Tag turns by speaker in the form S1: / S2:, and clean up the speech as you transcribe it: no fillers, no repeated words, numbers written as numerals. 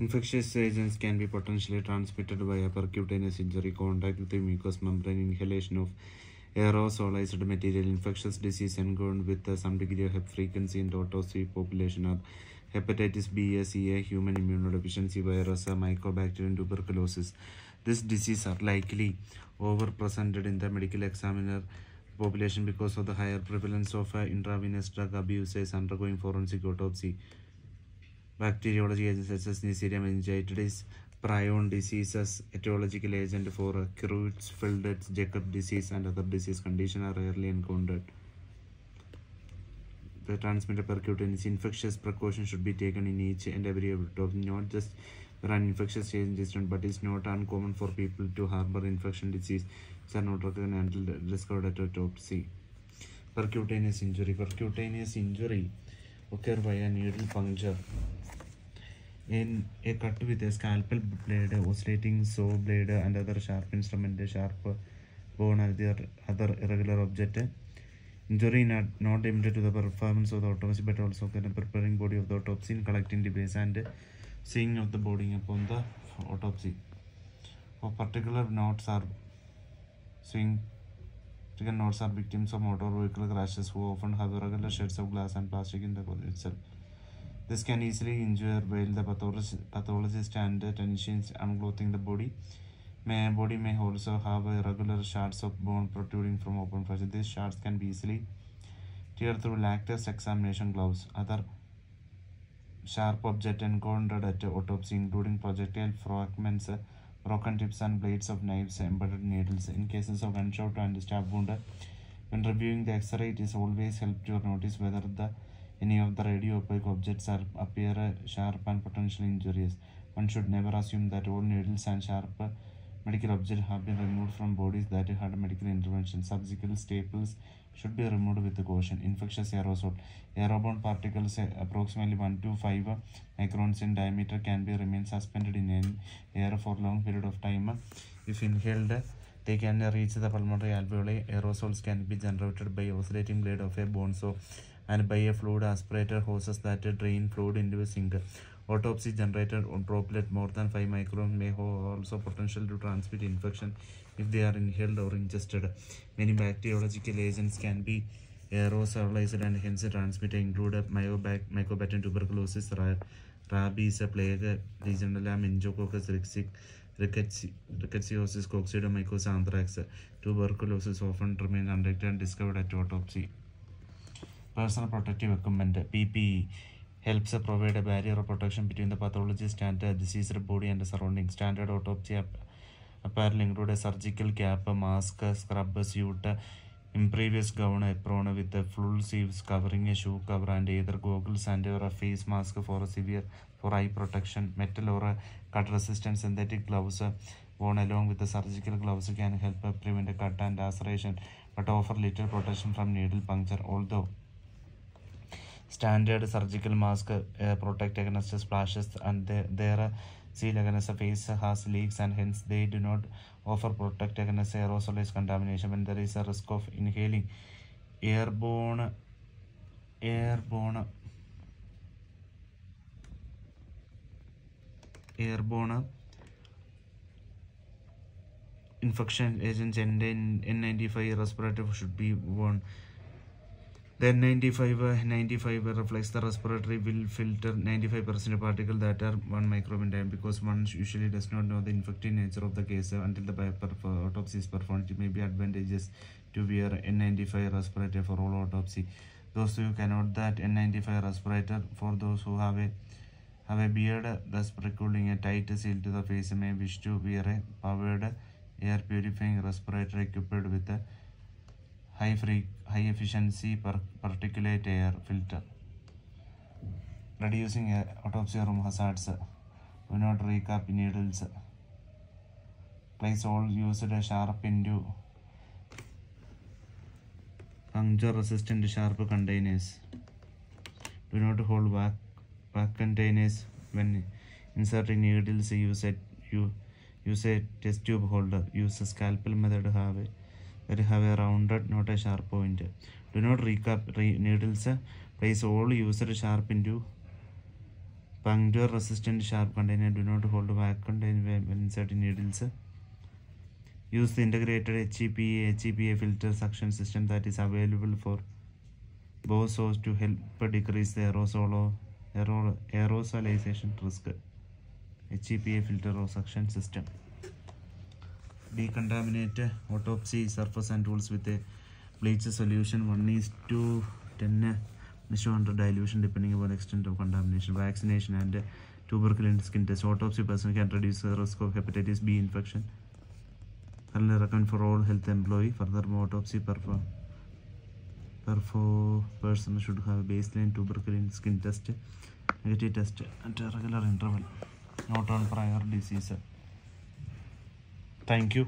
S1: Infectious agents can be potentially transmitted via percutaneous injury, contact with the mucous membrane, inhalation of aerosolized material. Infectious disease encountered with some degree of frequency in the autopsy population are hepatitis B, A, C, A, human immunodeficiency virus, mycobacterium, tuberculosis. These diseases are likely overrepresented in the medical examiner population because of the higher prevalence of intravenous drug abuse undergoing forensic autopsy. Bacteriology agents such as Neisseria meningitis, prion diseases, etiological agent for Creutzfeldt Jakob disease and other disease conditions are rarely encountered. The transmitted percutaneous infectious precautions should be taken in each and every autopsy, not just where an infectious agent is done, but it's not uncommon for people to harbor infection disease which are not recognized until discovered at autopsy. Percutaneous injury. Percutaneous injury occur via needle puncture. In a cut with a scalpel blade, oscillating saw blade, and other sharp instrument, sharp bone, and other irregular object. Injury not limited to the performance of the autopsy, but also preparing body of the autopsy, in collecting debris, and seeing of the body upon the autopsy. Of particular notes are notes are victims of motor vehicle crashes who often have irregular shades of glass and plastic in the body itself. This can easily injure while the pathologist and technicians unclothing the body. Body may also have irregular shards of bone protruding from open fracture. These shards can be easily teared through latex examination gloves. Other sharp objects encountered at autopsy, including projectile fragments, broken tips, and blades of knives, embedded needles. In cases of gunshot and stab wound, when reviewing the X-ray, it is always helpful to notice whether any of the radio-opaque objects appear sharp and potentially injurious. One should never assume that all needles and sharp medical objects have been removed from bodies that had medical intervention. Surgical staples should be removed with caution. Infectious aerosol. Aeroborne particles approximately 1 to 5 microns in diameter can be remain suspended in air for a long period of time. If inhaled, they can reach the pulmonary alveoli. Aerosols can be generated by oscillating blade of a bone saw and by a fluid aspirator hoses that drain fluid into a sink. Autopsy generated droplet more than 5 microns may have also potential to transmit infection if they are inhaled or ingested. Many bacteriological agents can be aerosolized and hence transmitted, include mycobacterium, tuberculosis, rabies, plague, legionella, meningococcus, rickettsiosis, coccidioidomycosis, anthrax. Tuberculosis often remains undetected and discovered at autopsy. Personal protective equipment (PPE) helps provide a barrier of protection between the pathologist and the diseased body and the surroundings. Standard autopsy apparel include a surgical cap, mask, scrub, suit, impervious gown, apron with the full sleeves covering a shoe cover, and either goggles and or a face mask for eye protection. Metal or cut resistant synthetic gloves worn along with the surgical gloves can help prevent a cut and laceration, but offer little protection from needle puncture. Although standard surgical masks protect against splashes and their seal against face has leaks, and hence they do not offer protect against aerosolized contamination when there is a risk of inhaling airborne infection agents. N95 respirator should be worn. The N95 reflects the respiratory will filter 95% particles that are 1 micron in diameter. Because one usually does not know the infective nature of the case until the autopsy is performed, it may be advantageous to wear N95 respirator for all autopsy. Those who cannot that N95 respirator, for those who have a beard, thus precluding a tight seal to the face, may wish to wear a powered air purifying respirator equipped with a high efficiency particulate air filter. Reducing autopsy room hazards. Do not recap needles. Place all used sharp into puncture resistant sharp containers. Do not hold vac containers when inserting needles. Use a test tube holder. Use a scalpel method that have a rounded, not a sharp point. Do not recap needles. Place all used sharp into Puncture resistant sharp container. Do not hold back container when inserting needles. Use the integrated HEPA filter suction system that is available for both sources to help decrease the aerosolization risk. HEPA filter or suction system. Decontaminate autopsy surface and tools with a bleach solution 1:10 100 dilution depending upon the extent of contamination. Vaccination and tuberculosis skin test. Autopsy person can reduce the risk of hepatitis B infection. Currently recommend for all health employee. Furthermore, autopsy person should have a baseline tuberculosis skin test, negative test at a regular interval, not on prior disease. Thank you.